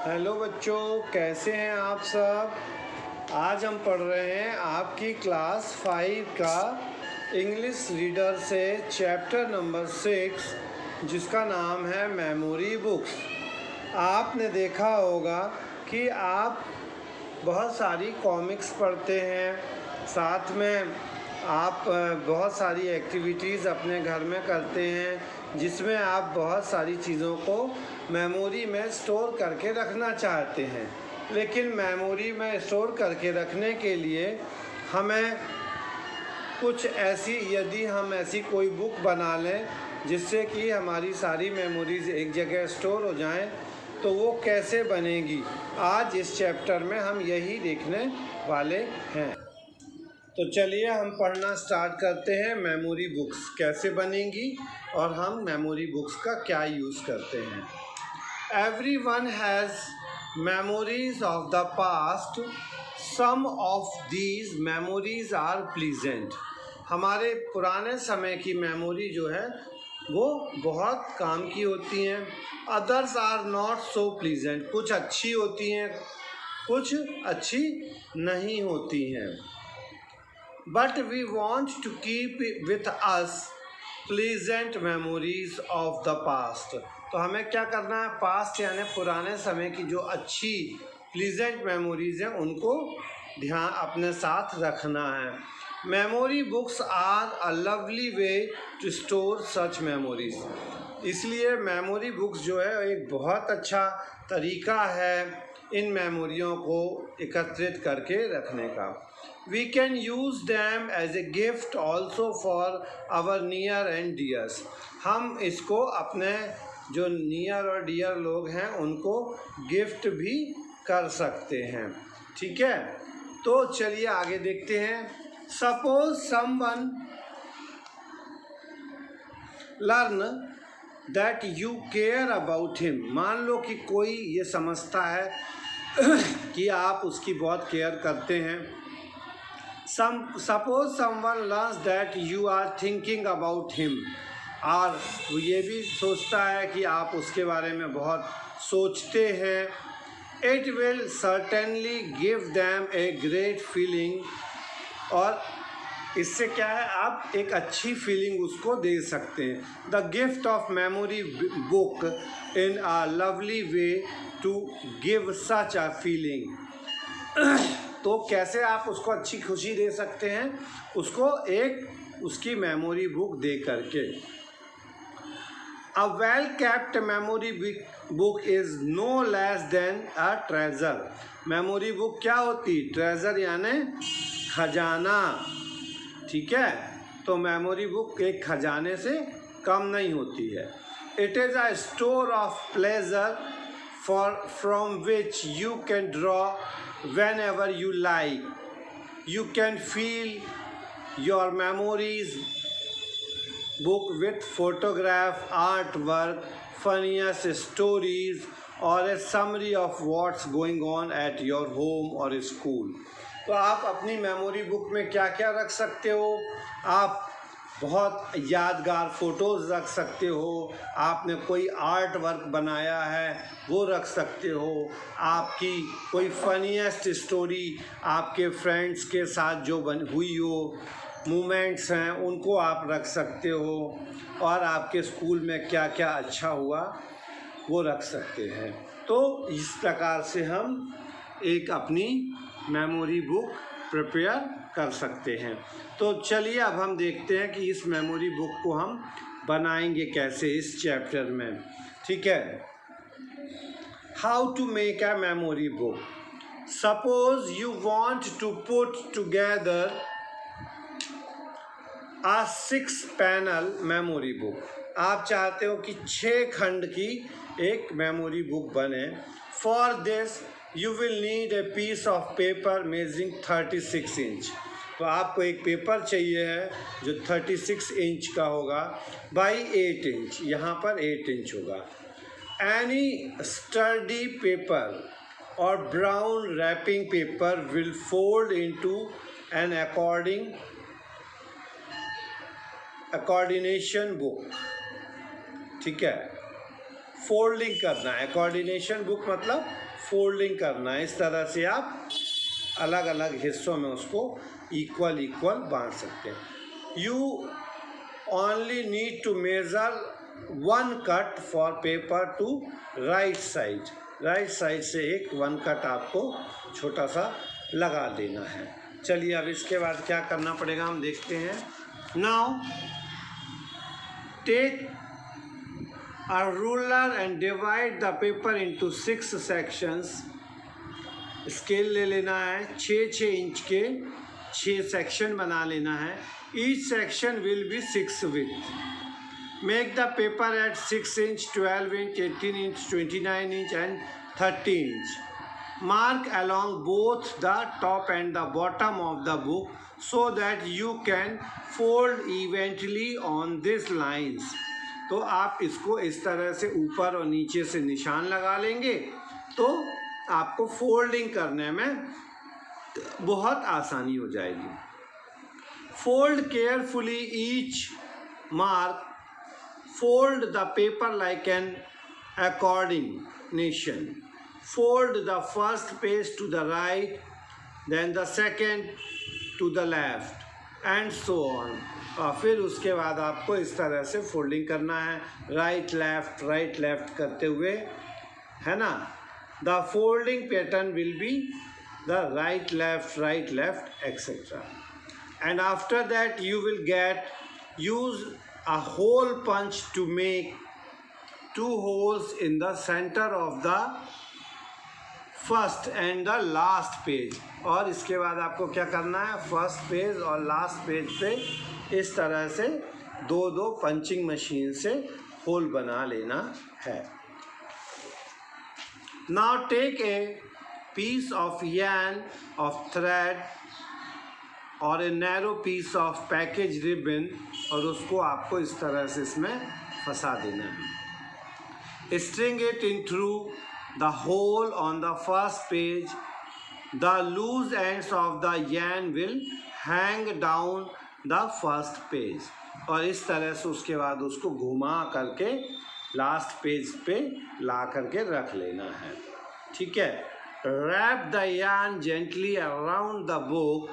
Hello बच्चों, कैसे हैं आप सब। आज हम पढ़ रहे हैं आपकी क्लास 5 का इंग्लिश रीडर से चैप्टर नंबर 6 जिसका नाम है मेमोरी बुक्स। आपने देखा होगा कि आप बहुत सारी कॉमिक्स पढ़ते हैं, साथ में आप बहुत सारी एक्टिविटीज़ अपने घर में करते हैं जिसमें आप बहुत सारी चीज़ों को मेमोरी में स्टोर करके रखना चाहते हैं। लेकिन मेमोरी में स्टोर करके रखने के लिए हमें कुछ यदि हम ऐसी कोई बुक बना लें जिससे कि हमारी सारी मेमोरीज़ एक जगह स्टोर हो जाएं, तो वो कैसे बनेगी, आज इस चैप्टर में हम यही देखने वाले हैं। तो चलिए हम पढ़ना स्टार्ट करते हैं। मेमोरी बुक्स कैसे बनेंगी और हम मेमोरी बुक्स का क्या यूज़ करते हैं। Everyone has memories of the past. Some of these memories are pleasant. हमारे पुराने समय की मेमोरी जो है वो बहुत काम की होती हैं। Others are not so pleasant. कुछ अच्छी होती हैं, कुछ अच्छी नहीं होती हैं। But we want to keep with us pleasant memories of the past. तो हमें क्या करना है, पास्ट यानी पुराने समय की जो अच्छी प्लीजेंट मेमोरीज हैं उनको ध्यान अपने साथ रखना है। Memory books are a lovely way to store such memories. इसलिए मेमोरी बुक्स जो है एक बहुत अच्छा तरीका है इन मेमोरियों को एकत्रित करके रखने का। We can use them as a gift also for our near and dears. हम इसको अपने जो नियर और डियर लोग हैं उनको गिफ्ट भी कर सकते हैं। ठीक है, तो चलिए आगे देखते हैं। Suppose someone learn that you care about him. मान लो कि कोई ये समझता है कि आप उसकी बहुत केयर करते हैं। Suppose someone learns that you are thinking about him. और वो ये भी सोचता है कि आप उसके बारे में बहुत सोचते हैं। It will certainly give them a great feeling. और इससे क्या है, आप एक अच्छी फीलिंग उसको दे सकते हैं। The gift of memory book in a lovely way to give such a feeling. तो कैसे आप उसको अच्छी खुशी दे सकते हैं, उसको एक उसकी मेमोरी बुक दे करके। A well kept memory book is no less than a treasure. Memory book क्या होती, ट्रेजर यानी खजाना। ठीक है, तो मेमोरी बुक एक खजाने से कम नहीं होती है। It is a store of pleasure from which you can draw whenever you like. You can fill your memories book with photograph, artwork, funniest stories, or a summary of what's going on at your home or school. तो आप अपनी memory book में क्या क्या रख सकते हो, आप बहुत यादगार फ़ोटोज़ रख सकते हो, आपने कोई आर्ट वर्क बनाया है वो रख सकते हो, आपकी कोई फनीएस्ट स्टोरी आपके फ्रेंड्स के साथ जो हुई हो, मोमेंट्स हैं उनको आप रख सकते हो, और आपके स्कूल में क्या क्या अच्छा हुआ वो रख सकते हैं। तो इस प्रकार से हम एक अपनी मेमोरी बुक प्रिपेयर कर सकते हैं। तो चलिए अब हम देखते हैं कि इस मेमोरी बुक को हम बनाएंगे कैसे इस चैप्टर में। ठीक है, how to make a memory book. Suppose you want to put together a 6 panel memory book. आप चाहते हो कि 6 खंड की एक मेमोरी बुक बने। For this you will need a piece of paper measuring 36 inch. तो आपको एक पेपर चाहिए है जो 36 इंच का होगा बाई 8 इंच, यहाँ पर 8 इंच होगा। एनी स्टर्डी पेपर और brown wrapping paper will fold into an coordination book. ठीक है, फोल्डिंग करना है। कोऑर्डिनेशन बुक मतलब फोल्डिंग करना है। इस तरह से आप अलग अलग हिस्सों में उसको इक्वल बांट सकते हैं। You only need to measure 1 cut for paper to right side से एक 1 कट आपको छोटा सा लगा देना है। चलिए अब इसके बाद क्या करना पड़ेगा हम देखते हैं। Now take a ruler and divide the paper into 6 sections। Scale ले लेना है, 6 इंच के 6 सेक्शन बना लेना है। Each section will be 6 width। Make the paper at 6 inch, 12 inch, 18 inch, 29 inch and 30 inch. Mark along both the top and the bottom of the book so that you can fold evenly on these lines। तो आप इसको इस तरह से ऊपर और नीचे से निशान लगा लेंगे तो आपको फोल्डिंग करने में बहुत आसानी हो जाएगी। Fold carefully each mark. Fold the paper like an coordination. Fold the first page to the right, then the second to the left and so on. और फिर उसके बाद आपको इस तरह से फोल्डिंग करना है, राइट लेफ्ट करते हुए, है ना। The folding pattern will be the right left etcetera. And after that you will get use a hole punch to make 2 holes in the center of the first and the last page. और इसके बाद आपको क्या करना है, first page और last page पे इस तरह से 2 पंचिंग मशीन से होल बना लेना है। Now take a piece of yarn of thread और a narrow piece of package ribbon और उसको आपको इस तरह से इसमें फंसा देना है। String it in through the hole on the first page। The loose ends of the yarn will hang down the first page। और इस तरह से उसके बाद उसको घुमा करके लास्ट पेज पे ला करके रख लेना है। ठीक है। Wrap the yarn gently around the book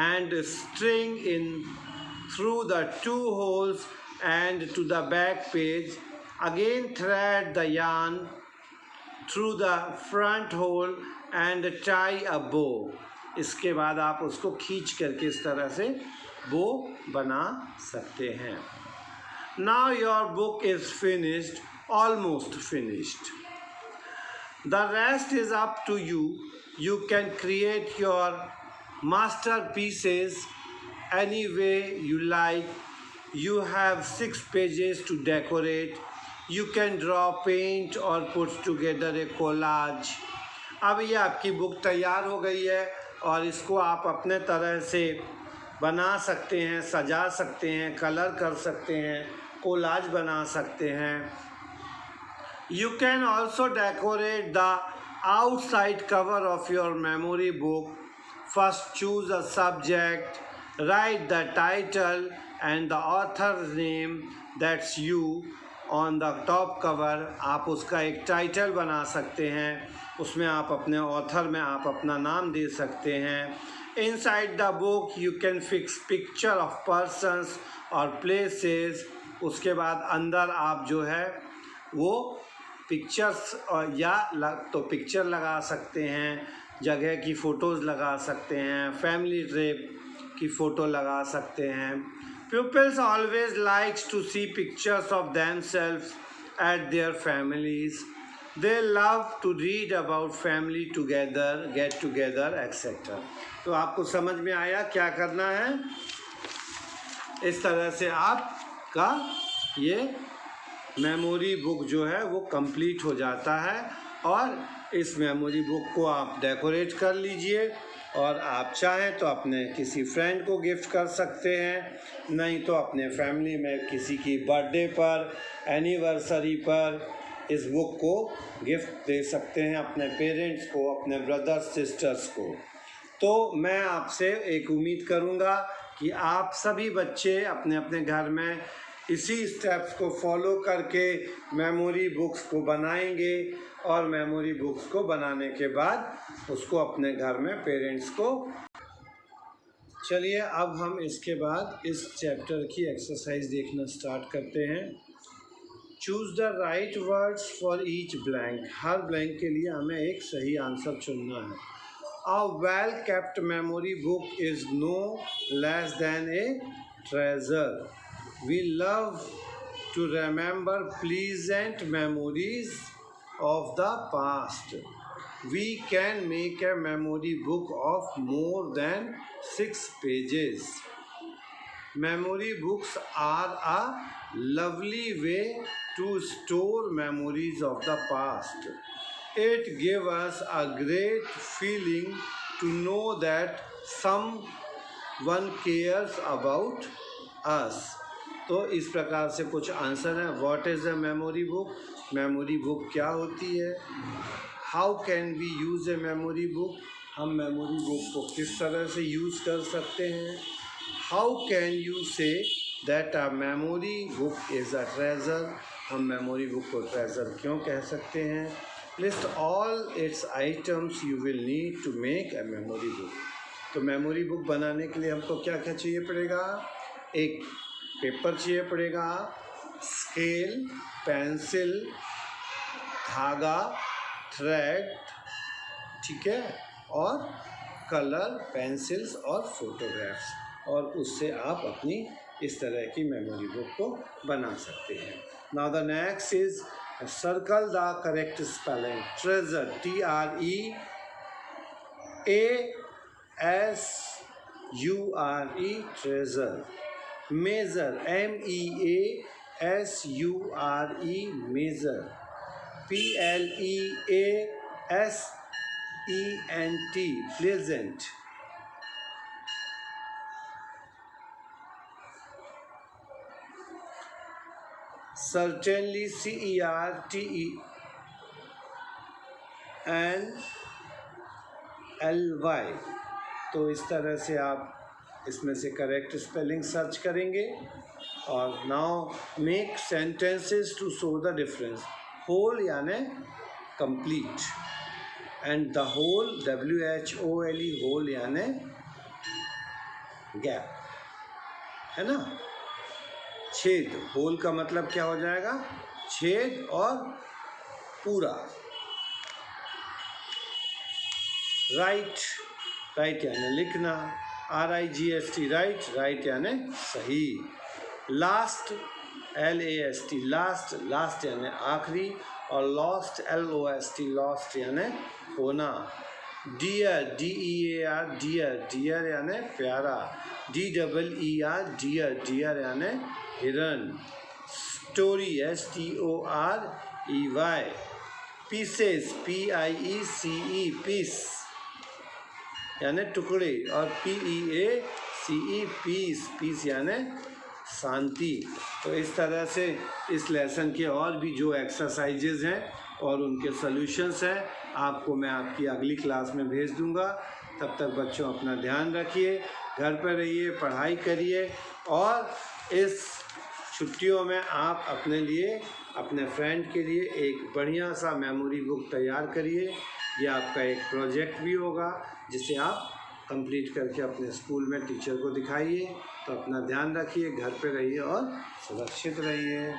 and string in through the 2 holes and to the back page। Again thread the yarn through the front hole and tie a bow। इसके बाद आप उसको खींच करके इस तरह से बो बना सकते हैं। Now your book is finished, almost finished। The rest is up to you। You can create your masterpieces any way you like। You have 6 pages to decorate। You can draw, paint और put together a collage। अब ये आपकी book तैयार हो गई है और इसको आप अपने तरह से बना सकते हैं, सजा सकते हैं, कलर कर सकते हैं, कोलाज बना सकते हैं। You can also decorate the outside cover of your memory book। First choose a subject, write the title and the author's name, that's you। On the top cover आप उसका एक टाइटल बना सकते हैं, उसमें आप अपने ऑथर में आप अपना नाम दे सकते हैं। Inside the book you can fix picture of persons और प्लेसेस। उसके बाद अंदर आप जो है वो पिक्चर्स और या तो पिक्चर लगा सकते हैं, जगह की फ़ोटोज़ लगा सकते हैं, फैमिली ट्रिप की फ़ोटो लगा सकते हैं। Pupils always likes to see pictures of themselves at their families। They love to read about family together, get together, etc। तो आपको समझ में आया क्या करना है। इस तरह से आपका ये मेमोरी बुक जो है वो कंप्लीट हो जाता है और इस मेमोरी बुक को आप डेकोरेट कर लीजिए और आप चाहें तो अपने किसी फ्रेंड को गिफ्ट कर सकते हैं, नहीं तो अपने फैमिली में किसी की बर्थडे पर, एनिवर्सरी पर इस बुक को गिफ्ट दे सकते हैं, अपने पेरेंट्स को, अपने ब्रदर्स सिस्टर्स को। तो मैं आपसे एक उम्मीद करूंगा कि आप सभी बच्चे अपने अपने घर में इसी स्टेप्स को फॉलो करके मेमोरी बुक्स को बनाएंगे और मेमोरी बुक्स को बनाने के बाद उसको अपने घर में पेरेंट्स को। चलिए अब हम इसके बाद इस चैप्टर की एक्सरसाइज देखना स्टार्ट करते हैं। Choose the right words for each blank. Her blank के लिए हमें एक सही आंसर चुनना है। A well kept memory book is no less than a treasure. We love to remember pleasant memories of the past. We can make a memory book of more than 6 pages. Memory books are a lovely way to store memories of the past. It gives us a great feeling to know that someone cares about us. तो इस प्रकार से कुछ answer हैं। What is a memory book? Memory book क्या होती है? How can we use a memory book? हम मेमोरी बुक को किस तरह से यूज़ कर सकते हैं? How can you say that a memory book is a treasure? हम मेमोरी बुक को ट्रेजर क्यों कह सकते हैं? List all its items you will need to make a memory book. तो मेमोरी बुक बनाने के लिए हमको क्या क्या चाहिए पड़ेगा? एक पेपर चाहिए पड़ेगा, स्केल, पेंसिल, धागा, थ्रेड, ठीक है, और कलर, पेंसिल्स और फोटोग्राफ्स, और उससे आप अपनी इस तरह की मेमोरी बुक को बना सकते हैं। Now the next is circle the correct spelling. Treasure, T-R-E-A-S-U-R-E, treasure. Measure, M-E-A-S-U-R-E, measure. P-L-E-A-S-E-N-T, pleasant. Certainly, CERTENLY। तो इस तरह से आप इसमें से करेक्ट स्पेलिंग सर्च करेंगे। और now make sentences to show the difference. Hole यानी complete, and the hole, WHOLE, hole यानी गैप, है ना। छेद, होल का मतलब क्या हो जाएगा? छेद और पूरा। राइट, राइट यानी लिखना, RIGHT, राइट, राइट यानी सही। लास्ट, LAST, लास्ट, लास्ट यानी आखिरी, और लॉस्ट, LOST, लॉस्ट यानी खोना। डियर, DEAR, डियर, डियर यानी प्यारा। DEER, डियर, डियर यानी हिरन। Story, STOREY। Pieces, PIECE, piece यानी टुकड़े, और PEACE, पीस, पीस यानी शांति। तो इस तरह से इस लेसन के और भी जो एक्सरसाइजेज हैं और उनके सॉल्यूशंस हैं आपको मैं आपकी अगली क्लास में भेज दूंगा। तब तक बच्चों अपना ध्यान रखिए, घर पर रहिए, पढ़ाई करिए, और इस छुट्टियों में आप अपने लिए, अपने फ्रेंड के लिए एक बढ़िया सा मेमोरी बुक तैयार करिए। ये आपका एक प्रोजेक्ट भी होगा जिसे आप कंप्लीट करके अपने स्कूल में टीचर को दिखाइए। तो अपना ध्यान रखिए, घर पे रहिए और सुरक्षित रहिए।